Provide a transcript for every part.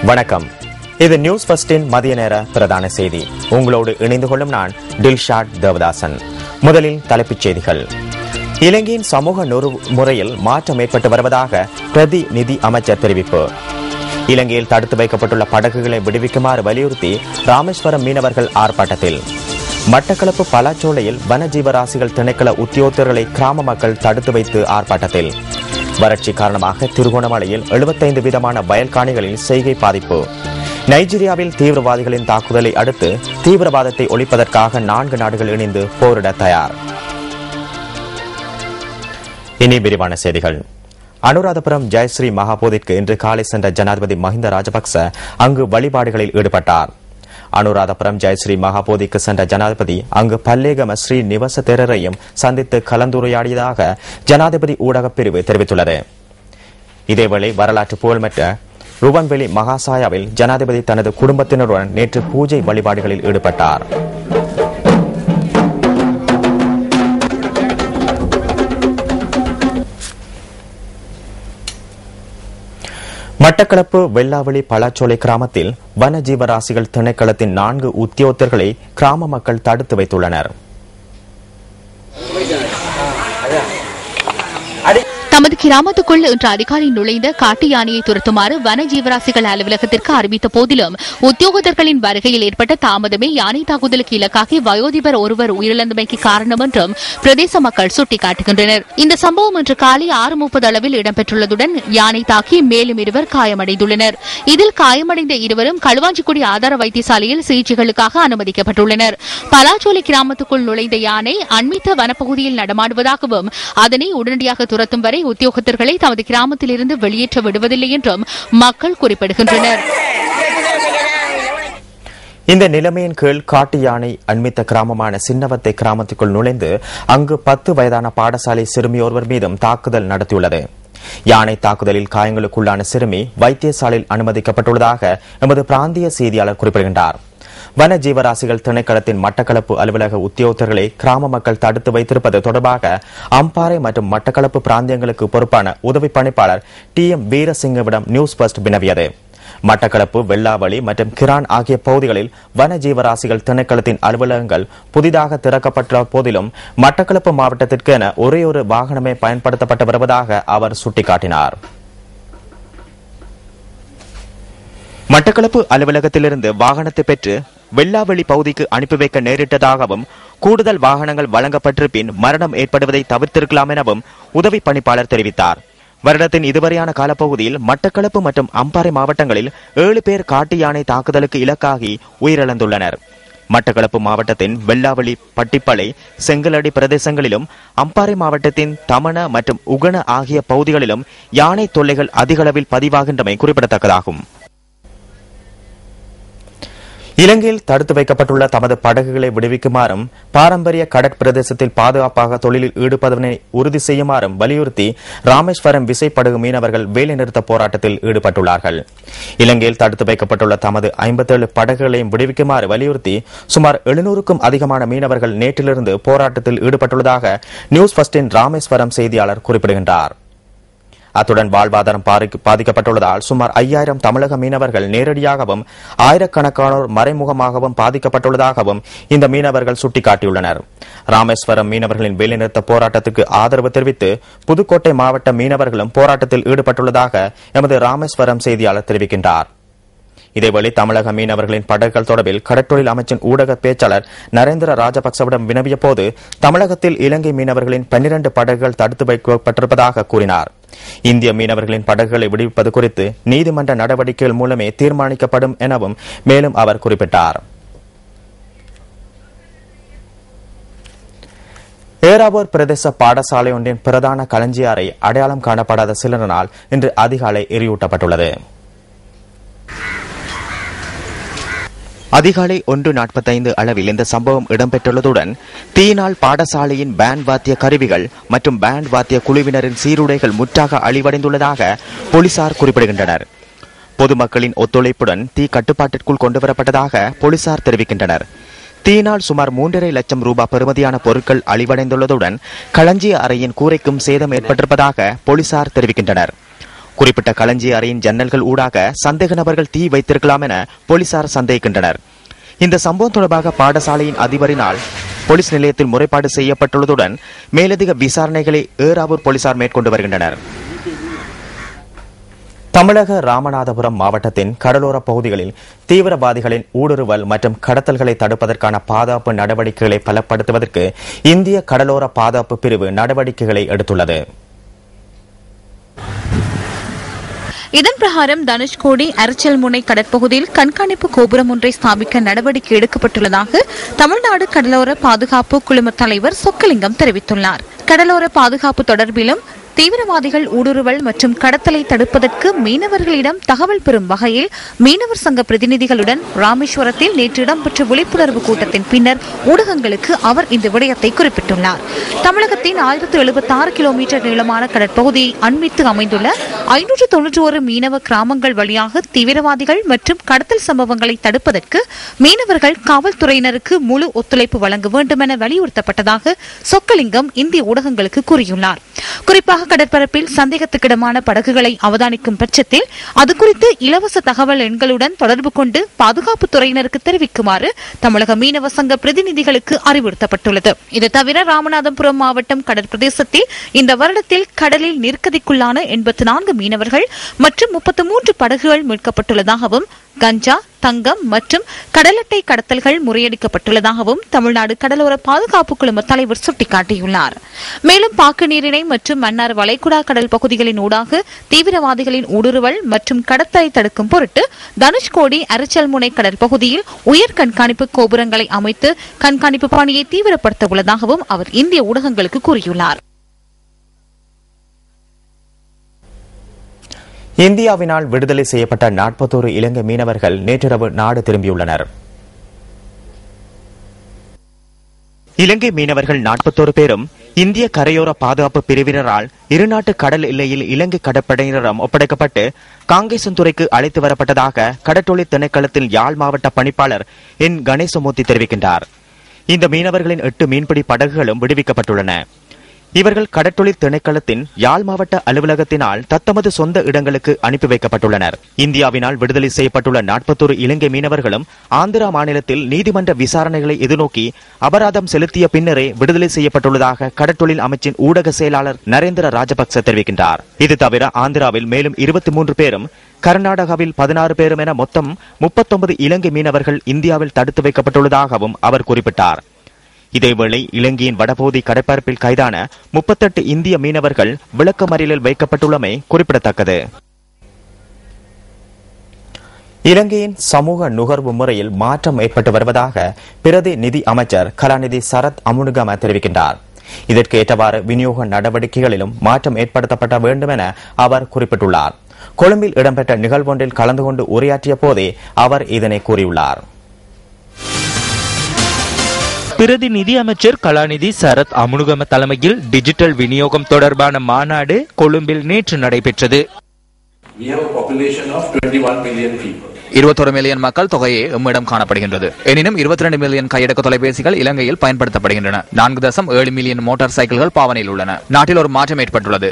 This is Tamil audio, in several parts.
வணக்கம். இது நியூஸ் ஃபர்ஸ்டின் மதிய நேர பிரதான செய்தி. உங்களோடு இணைந்து கொள்ளும் நான் டில்ஷாட் தேவதாசன். முதலில் தலைப்புச் செய்திகள். இலங்கையின் சமூக முறையில் மாற்றம் ஏற்பட்டு வருவதாக பிரதி நிதி அமைச்சர் தெரிவிப்பு. இலங்கையில் தடுத்து வைக்கப்பட்டுள்ள படகுகளை விடுவிக்குமாறு வலியுறுத்தி ராமேஸ்வரம் மீனவர்கள் ஆர்ப்பாட்டத்தில். மட்டக்களப்பு பலாச்சோலையில் வனஜீவராசிகள் திணைக்கள உத்தியோகத்தர்களை கிராம மக்கள் தடுத்து வைத்து ஆர்ப்பாட்டத்தில். வறட்சி காரணமாக திருகோணமலையில் 75 வீதமான வயல்காணிகளில் செய்கை பாதிப்பு. நைஜீரியாவில் தீவிரவாதிகளின் தாக்குதலை அடுத்து தீவிரவாதத்தை ஒழிப்பதற்காக 4 நாடுகள் இணைந்து போரிட தயார். இனி விரிவான செய்திகள். அனுராதபுரம் ஜெயஸ்ரீ மகாபோதிக்கு இன்று காலை சென்ற ஜனாதிபதி மஹிந்த ராஜபக்ச அங்கு வழிபாடுகளில் ஈடுபட்டார். அனுராதபுரம் ஜெயஸ்ரீ மகாபோதிக்கு சென்ற ஜனாதிபதி அங்கு பல்லேகம ஸ்ரீ நிவச தேரரையும் சந்தித்து கலந்துரையாடியதாக ஜனாதிபதி ஊடகப் பிரிவு தெரிவித்துள்ளது. இதேவேளை வரலாற்று புகழ்பெற்ற ருவன்வெளி மகாசாயாவில் ஜனாதிபதி தனது குடும்பத்தினருடன் நேற்று பூஜை வழிபாடுகளில் ஈடுபட்டார். மட்டக்களப்பு வெள்ளாவளி பலாச்சோலை கிராமத்தில் வனஜீவராசிகள் திணைக்களத்தின் 4 உத்தியோகத்தர்களை கிராம மக்கள் தடுத்து வைத்துள்ளனர். தமது கிராமத்துக்குள் இன்று அதிகாலை நுழைந்த காட்டு யானையை துரத்துமாறு வன ஜீவராசிகள் அலுவலகத்திற்கு அறிவித்த போதிலும் உத்தியோகத்தர்களின் வருகையில் ஏற்பட்ட தாமதமே யானை தாக்குதலுக்கு இலக்காகி வயோதிபர் ஒருவர் உயிரிழந்தமைக்கு காரணம் என்றும் பிரதேச மக்கள் சுட்டிக்காட்டுகின்றனர். இந்த சம்பவம் இன்று காலை 6:30 அளவில் இடம்பெற்றுள்ளதுடன் யானை தாக்கி மேலும் 2 காயமடைந்துள்ளனர். இதில் காயமடைந்த 2 களுவாஞ்சிக்குடி ஆதார வைத்தியசாலையில் சிகிச்சைகளுக்காக அனுமதிக்கப்பட்டுள்ளனர். பலாச்சோலை கிராமத்துக்குள் நுழைந்த யானை அண்மித்த வனப்பகுதியில் நடமாடுவதாகவும் அதனை உடனடியாக துரத்தும் வரை உத்தியோகத்தர்களை தமது கிராமத்தில் இருந்து வெளியேற்ற விடுவதில்லை என்றும் மக்கள் குறிப்பிடுகின்றனர். இந்த நிலைமையின் கீழ் காட்டு யானை அண்மித்த கிராமமான சின்னவத்தை கிராமத்துக்குள் நுழைந்து அங்கு 10 வயதான பாடசாலை சிறுமியோர்வர் மீதும் தாக்குதல் நடத்தியுள்ளது. யானை தாக்குதலில் காயங்களுக்குள்ளான சிறுமி வைத்தியசாலையில் அனுமதிக்கப்பட்டுள்ளதாக எமது பிராந்திய செய்தியாளர் குறிப்பிடுகின்றார். வன ஜீவராசிகள் திணைக்களத்தின் மட்டக்களப்பு அலுவலக உத்தியோகத்தர்களை கிராம மக்கள் தடுத்து வைத்திருப்பது தொடர்பாக அம்பாறை மற்றும் மட்டக்களப்பு பிராந்தியங்களுக்கு பொறுப்பான உதவி பணிப்பாளர் TM வீரசிங்கவிடம் நியூஸ் ஃபர்ஸ்ட் வினவியது. மட்டக்களப்பு வெள்ளாவளி மற்றும் கிரான் ஆகிய பகுதிகளில் வன ஜீவராசிகள் திணைக்களத்தின் அலுவலகங்கள் புதிதாக திறக்கப்பட்ட போதிலும் மட்டக்களப்பு மாவட்டத்திற்கென ஒரே ஒரு வாகனமே பயன்படுத்தப்பட்டு வருவதாக அவர் சுட்டிக்காட்டினார். மட்டக்களப்பு அலுவலகத்திலிருந்து வாகனத்தை பெற்று வெள்ளாவளி பகுதிக்கு அனுப்பி வைக்க நேரிட்டதாகவும் கூடுதல் வாகனங்கள் வழங்கப்பட்டிருப்பின் மரணம் ஏற்படுவதை தவிர்த்திருக்கலாம் எனவும் உதவி பணிப்பாளர் தெரிவித்தார். வருடத்தின் இதுவரையான காலப்பகுதியில் மட்டக்களப்பு மற்றும் அம்பாறை மாவட்டங்களில் 7 பேர் காட்டு யானை தாக்குதலுக்கு இலக்காகி உயிரிழந்துள்ளனர். மட்டக்களப்பு மாவட்டத்தின் வெள்ளாவளி, பட்டிப்பளை, செங்கலடி பிரதேசங்களிலும் அம்பாறை மாவட்டத்தின் தமண மற்றும் உகன ஆகிய பகுதிகளிலும் யானை தொல்லைகள் அதிகளவில் பதிவாகின்றமை குறிப்பிடத்தக்கதாகும். இலங்கையில் தடுத்து வைக்கப்பட்டுள்ள தமது படகுகளை விடுவிக்குமாறும் பாரம்பரிய கடற்பிரதேசத்தில் பாதுகாப்பாக தொழிலில் ஈடுபடுவதை உறுதி செய்யுமாறும் வலியுறுத்தி ராமேஸ்வரம் விசைப்படகு மீனவர்கள் வேலைநிறுத்த போராட்டத்தில் ஈடுபட்டுள்ளார்கள். இலங்கையில் தடுத்து வைக்கப்பட்டுள்ள தமது 57 படகுகளையும் விடுவிக்குமாறு வலியுறுத்தி சுமார் 700க்கும் அதிகமான மீனவர்கள் நேற்றிலிருந்து போராட்டத்தில் ஈடுபட்டுள்ளதாக நியூஸ் ஃபர்ஸ்டின் ராமேஸ்வரம் செய்தியாளர் குறிப்பிடுகின்றார். அத்துடன் வாழ்வாதாரம் பாதிக்கப்பட்டுள்ளதால் சுமார் 5000 தமிழக மீனவர்கள் நேரடியாகவும் ஆயிரக்கணக்கானோர் மறைமுகமாகவும் பாதிக்கப்பட்டுள்ளதாகவும் இந்த மீனவர்கள் சுட்டிக்காட்டியுள்ளனர். ராமேஸ்வரம் மீனவர்களின் வேலைநிறுத்த போராட்டத்துக்கு ஆதரவு தெரிவித்து புதுக்கோட்டை மாவட்ட மீனவர்களும் போராட்டத்தில் ஈடுபட்டுள்ளதாக எமது ராமேஸ்வரம் செய்தியாளர் தெரிவிக்கின்றார். இதேவேளை தமிழக மீனவர்களின் படகுகள் தொடர்பில் கடற்றொழில் அமைச்சின் ஊடக பேச்சாளர் நரேந்திர ராஜபக்சவிடம் வினவிய போது தமிழகத்தில் இலங்கை மீனவர்களின் 12 படகுகள் தடுத்து வைக்கப்பட்டிருப்பதாக கூறினார். இந்திய மீனவர்களின் படகுகளை விடுவிப்பது குறித்து நீதிமன்ற நடவடிக்கைகள் மூலமே தீர்மானிக்கப்படும் எனவும் மேலும் அவர் குறிப்பிட்டார். ஏறாவூர் பிரதேச பாடசாலை ஒன்றின் பிரதான களஞ்சிய அறை அடையாளம் காணப்படாத சிலரினால் இன்று அதிகாலை எரியூட்டப்பட்டுள்ளது. அதிகாலை 1:45 அளவில் இந்த சம்பவம் இடம்பெற்றுள்ளதுடன் தீயினால் பாடசாலையின் பேண்ட் வாத்திய கருவிகள் மற்றும் பேண்ட் வாத்திய குழுவினரின் சீருடைகள் முற்றாக அழிவடைந்துள்ளதாக போலீசார் குறிப்பிடுகின்றனர். பொதுமக்களின் ஒத்துழைப்புடன் தீ கட்டுப்பாட்டிற்குள் கொண்டுவரப்பட்டதாக போலீசார் தெரிவிக்கின்றனர். தீயினால் சுமார் 3.5 லட்சம் ரூபாய் பெறுமதியான பொருட்கள் அழிவடைந்துள்ளதுடன் களஞ்சிய அறையின் கூரைக்கும் சேதம் ஏற்பட்டிருப்பதாக போலீசார் தெரிவிக்கின்றனர். குறிப்பிட்ட களஞ்சிய அறையின் ஜன்னல்கள் ஊடாக சந்தேக நபர்கள் தீ வைத்திருக்கலாம் என போலீசார் சந்தேகிக்கின்றனர். இந்த சம்பவம் தொடர்பாக பாடசாலையின் அதிபரினால் போலீஸ் நிலையத்தில் முறைப்பாடு செய்யப்பட்டுள்ளதுடன் மேலதிக விசாரணைகளை ஏறாவூர் போலீசார் மேற்கொண்டு வருகின்றனர். தமிழக ராமநாதபுரம் மாவட்டத்தின் கடலோர பகுதிகளில் தீவிரவாதிகளின் ஊடுருவல் மற்றும் கடத்தல்களை தடுப்பதற்கான பாதுகாப்பு நடவடிக்கைகளை பலப்படுத்துவதற்கு இந்திய கடலோர பாதுகாப்பு பிரிவு நடவடிக்கைகளை எடுத்துள்ளது. இதன் பிரகாரம் தனுஷ்கோடி அரச்சல்முனை கடற்பகுதியில் கண்காணிப்பு கோபுரம் ஒன்றை ஸ்தாபிக்க நடவடிக்கை எடுக்கப்பட்டுள்ளதாக தமிழ்நாடு கடலோர பாதுகாப்பு குழும தலைவர் சொக்கலிங்கம் தெரிவித்துள்ளார். கடலோர பாதுகாப்பு தொடர்பிலும் தீவிரவாதிகள் ஊடுருவல் மற்றும் கடத்தலை தடுப்பதற்கு மீனவர்களிடம் தகவல் பெறும் வகையில் மீனவர் சங்க பிரதிநிதிகளுடன் ராமேஸ்வரத்தில் நேற்று இடம்பெற்ற விழிப்புணர்வு கூட்டத்தின் பின்னர் ஊடகங்களுக்கு அவர் இந்த விடயத்தை குறிப்பிட்டுள்ளார். தமிழகத்தின் 1076 கிலோமீட்டர் நீளமான கடற்பகுதியை அண்மித்து அமைந்துள்ள 591 மீனவ கிராமங்கள் வழியாக தீவிரவாதிகள் மற்றும் கடத்தல் சம்பவங்களை தடுப்பதற்கு மீனவர்கள் காவல்துறையினருக்கு முழு ஒத்துழைப்பு வழங்க வேண்டும் என வலியுறுத்தப்பட்டதாக சொக்கலிங்கம் இந்திய ஊடகங்களுக்கு கூறியுள்ளார். குறிப்பாக கடற்பரப்பில் சந்தேகத்துக்கிடமான படகுகளை அவதானிக்கும் பட்சத்தில் அது குறித்து இலவச தகவல் எண்களுடன் தொடர்பு கொண்டு பாதுகாப்பு துறையினருக்கு தெரிவிக்குமாறு தமிழக மீனவ சங்க பிரதிநிதிகளுக்கு அறிவுறுத்தப்பட்டுள்ளது. இது தவிர ராமநாதபுரம் மாவட்டம் கடற்பிரதேசத்தில் இந்த வருடத்தில் கடலில் நிற்கதிக்குள்ளான 84 மீனவர்கள் மற்றும் 33 படகுகள் மீட்கப்பட்டுள்ளதாகவும் கஞ்சா, தங்கம் மற்றும் கடலட்டை கடத்தல்கள் முறியடிக்கப்பட்டுள்ளதாகவும் தமிழ்நாடு கடலோர பாதுகாப்பு குழும தலைவர் சுட்டிக்காட்டியுள்ளார். மேலும் பாக்கு நீரிணை மற்றும் மன்னார் வளைகுடா கடல் பகுதிகளின் ஊடாக தீவிரவாதிகளின் ஊடுருவல் மற்றும் கடத்தலை தடுக்கும் பொருட்டு தனுஷ்கோடி அரச்சல்முனை கடல் பகுதியில் உயர் கண்காணிப்பு கோபுரங்களை அமைத்து கண்காணிப்பு பணியை தீவிரப்படுத்த உள்ளதாகவும் அவர் இந்திய ஊடகங்களுக்கு கூறியுள்ளார். இந்தியாவினால் விடுதலை செய்யப்பட்ட 41 இலங்கை மீனவர்கள் நேற்றிரவு நாடு திரும்பியுள்ளனர். இலங்கை மீனவர்கள் 41 பேரும் இந்திய கரையோர பாதுகாப்பு பிரிவினரால் இருநாட்டு கடல் எல்லையில் இலங்கை கடற்படையினரிடம் ஒப்படைக்கப்பட்டு காங்கேசன்துறைக்கு அழைத்து வரப்பட்டதாக கடற்றொழில் திணைக்களத்தின் யாழ் மாவட்ட பணிப்பாளர் என் கணேசமூர்த்தி தெரிவிக்கின்றார். இந்த மீனவர்களின் 8 மீன்பிடி படகுகளும் விடுவிக்கப்பட்டுள்ளன. இவர்கள் கடற்றொழில் திணைக்களத்தின் யாழ் மாவட்ட அலுவலகத்தினால் தத்தமது சொந்த இடங்களுக்கு அனுப்பி வைக்கப்பட்டுள்ளனர். இந்தியாவினால் விடுதலை செய்யப்பட்டுள்ள 41 இலங்கை மீனவர்களும் ஆந்திரா மாநிலத்தில் நீதிமன்ற விசாரணைகளை எதிர்நோக்கி அபராதம் செலுத்திய பின்னரே விடுதலை செய்யப்பட்டுள்ளதாக கடற்றொழில் அமைச்சின் ஊடக செயலாளர் நரேந்திர ராஜபக்ச தெரிவிக்கின்றார். இது தவிர ஆந்திராவில் மேலும் 23 பேரும் கர்நாடகாவில் 16 பேரும் என மொத்தம் 39 இலங்கை மீனவர்கள் இந்தியாவில் தடுத்து வைக்கப்பட்டுள்ளதாகவும் அவர் குறிப்பிட்டார். இதேவேளை இலங்கையின் வடபகுதி கடற்பரப்பில் கைதான 38 இந்திய மீனவர்கள் விளக்கமறியலில் வைக்கப்பட்டுள்ளமை குறிப்பிடத்தக்கது. இலங்கையின் சமூக நுகர்வு முறையில் மாற்றம் ஏற்பட்டு வருவதாக பிரதி நிதி அமைச்சர் கலாநிதி சரத் அமுனுகம தெரிவிக்கின்றார். இதற்கு ஏற்றவாறு விநியோக நடவடிக்கைகளிலும் மாற்றம் ஏற்படுத்தப்பட வேண்டும் என அவர் குறிப்பிட்டுள்ளார். கொழும்பில் இடம்பெற்ற நிகழ்வொன்றில் கலந்து கொண்டு உரையாற்றிய போதே அவர் இதனை கூறியுள்ளார். பிரதி நிதி அமைச்சர் கலாநிதி சரத் அமுனுகம தலைமையில் டிஜிட்டல் விநியோகம் தொடர்பான மாநாடு கொழும்பில் நேற்று நடைபெற்றது. 21 மில்லியன் மக்கள் தொகையே எம்மிடம் காணப்படுகின்றது. எனினும் 22 மில்லியன் கையடக்க தொலைபேசிகள் இலங்கையில் பயன்படுத்தப்படுகின்றன. 4.7 மில்லியன் மோட்டார் சைக்கிள்கள் பாவனையில் உள்ளன. நாட்டில் ஒரு மாற்றம் ஏற்பட்டுள்ளது.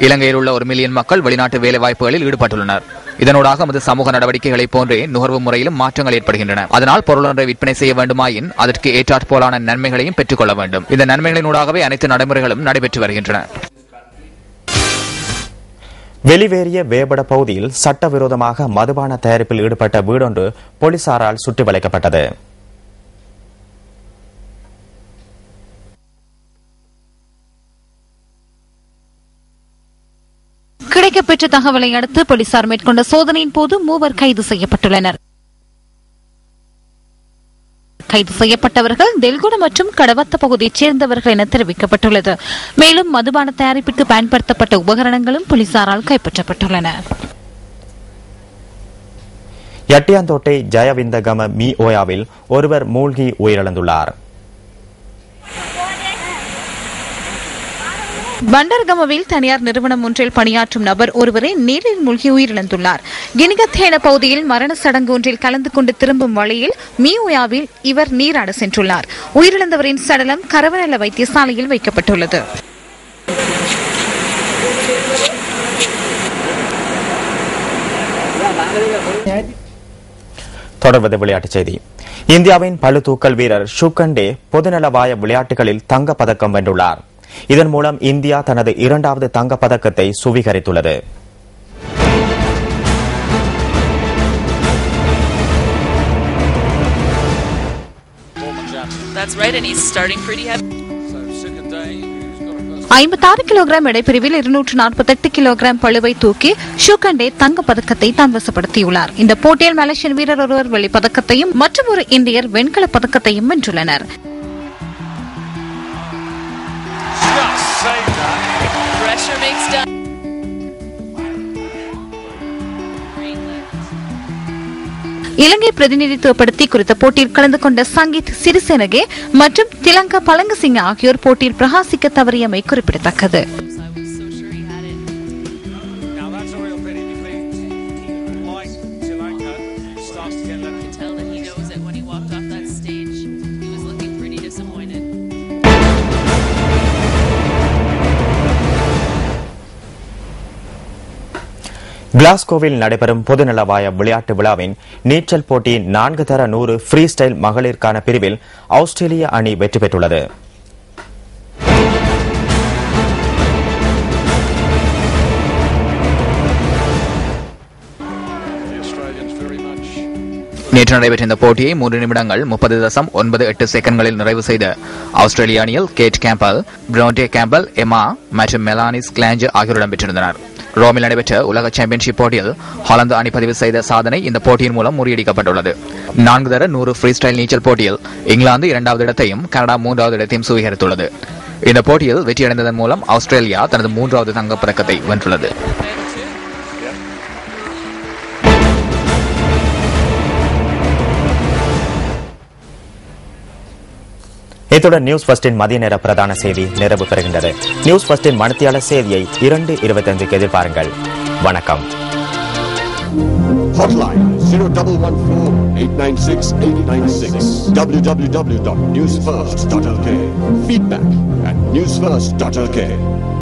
இலங்கையில் உள்ள 1 மில்லியன் மக்கள் வெளிநாட்டு வேலைவாய்ப்புகளில் ஈடுபட்டுள்ளனர். இதனூடாக நமது சமூக நடவடிக்கைகளை போன்றே நுகர்வு முறையிலும் மாற்றங்கள் ஏற்படுகின்றன. அதனால் பொருள் ஒன்றை விற்பனை செய்ய வேண்டுமாயின் அதற்கு ஏற்றாற்போலான நன்மைகளையும் பெற்றுக் கொள்ள வேண்டும். இந்த நன்மைகளினூடாகவே அனைத்து நடைமுறைகளும் நடைபெற்று வருகின்றன. வெளிவேறிய வேபட பகுதியில் சட்டவிரோதமாக மதுபான தயாரிப்பில் ஈடுபட்ட வீடொன்று போலீசாரால் சுற்றி வளைக்கப்பட்டது. கிடைக்கப்பெற்ற தகவலை அடுத்து போலீசார் மேற்கொண்ட சோதனையின் போது 3 கைது செய்யப்பட்டுள்ளனர். கைது செய்யப்பட்டவர்கள் தெல்குட மற்றும் கடவத்த பகுதியைச் சேர்ந்தவர்கள் என தெரிவிக்கப்பட்டுள்ளது. மேலும் மதுபான தயாரிப்பிற்கு பயன்படுத்தப்பட்ட உபகரணங்களும் போலீசாரால் கைப்பற்றப்பட்டுள்ளன. எட்டியாந்தோட்டை ஜயவிந்தகம மீ ஓயாவில் ஒருவர் மூழ்கி உயிரிழந்துள்ளார். பண்டர்கமவில் தனியார் நிறுவனம் ஒன்றில் பணியாற்றும் நபர் ஒருவரை நீரில் மூழ்கி உயிரிழந்துள்ளார். கினிகத்தேன பகுதியில் மரண சடங்கு ஒன்றில் கலந்து கொண்டு திரும்பும் வழியில் மியோயாவில் இவர் நீராட சென்றுள்ளார். உயிரிழந்தவரின் சடலம் கரவநல வைத்தியசாலையில் வைக்கப்பட்டுள்ளது. தொடர்வது விளையாட்டுச் செய்தி. இந்தியாவின் பளுதூக்கல் வீரர் ஷூகண்டே பொதுநலவாய விளையாட்டுகளில் தங்கப் பதக்கம் வென்றுள்ளார். இதன் மூலம் இந்தியா தனது 2வது தங்கப் பதக்கத்தை சுவீகரித்துள்ளது. That's right, and he's starting pretty heavy. 56 kilogram எடைப்பிரிவில் 248 கிலோகிராம் பளுவை தூக்கி ஷூகண்டே தங்கப் பதக்கத்தை தன்வசப்படுத்தியுள்ளார். இந்த போட்டியில் மலேசியன் வீரர் ஒருவர் வெள்ளிப் பதக்கத்தையும் மற்றும் ஒரு இந்தியர் வெண்கலப் பதக்கத்தையும் வென்றுள்ளனர். இலங்கை பிரதிநிதித்துவப்படுத்தி குறித்த போட்டியில் கலந்து கொண்ட சங்கீத் சிறிசேனகே மற்றும் திலங்கா பலங்கசிங்க ஆகியோர் போட்டியில் பிரகாசிக்க தவறியமை குறிப்பிடத்தக்கது. கிளாஸ்கோவில் நடைபெறும் பொதுநலவாய விளையாட்டு விழாவின் நீச்சல் போட்டியின் 4 தர 100 ஃப்ரீ ஸ்டைல் மகளிருக்கான பிரிவில் ஆஸ்திரேலிய அணி வெற்றி பெற்றுள்ளது. நேற்று நடைபெற்ற இந்த போட்டியை 3 நிமிடங்கள் 30.98 செகண்ட்களில் நிறைவு செய்த ஆஸ்திரேலிய அணியில் கேட் கேம்பல், பிராண்டே கேம்பல், எமா மற்றும் மெலானிஸ் கிளாஞ்ச் ஆகியோர் இடம்பெற்றிருந்தனர். ரோமில் நடைபெற்ற உலக சாம்பியன்ஷிப் போட்டியில் ஹாலந்து அணி பதிவு செய்த சாதனை இந்த போட்டியின் மூலம் முறியடிக்கப்பட்டுள்ளது. 4 தர 100 ஃப்ரீ ஸ்டைல் நீச்சல் போட்டியில் இங்கிலாந்து 2வது இடத்தையும் கனடா 3வது இடத்தையும் சுவீகரித்துள்ளது. இந்த போட்டியில் வெற்றியடைந்ததன் மூலம் ஆஸ்திரேலியா தனது 3வது தங்கப் பதக்கத்தை வென்றுள்ளது. இத்துடன் நியூஸ் ஃபர்ஸ்டின் மதிய நேர பிரதான செய்தி நிறைவு பெறுகின்றது. நியூஸ் ஃபர்ஸ்டின் மணித்தியால செய்தியை 2:25க்கு எதிர்பாருங்கள். வணக்கம். Hotline 0114-896-896 www.newsfirst.lk. Feedback at newsfirst.lk.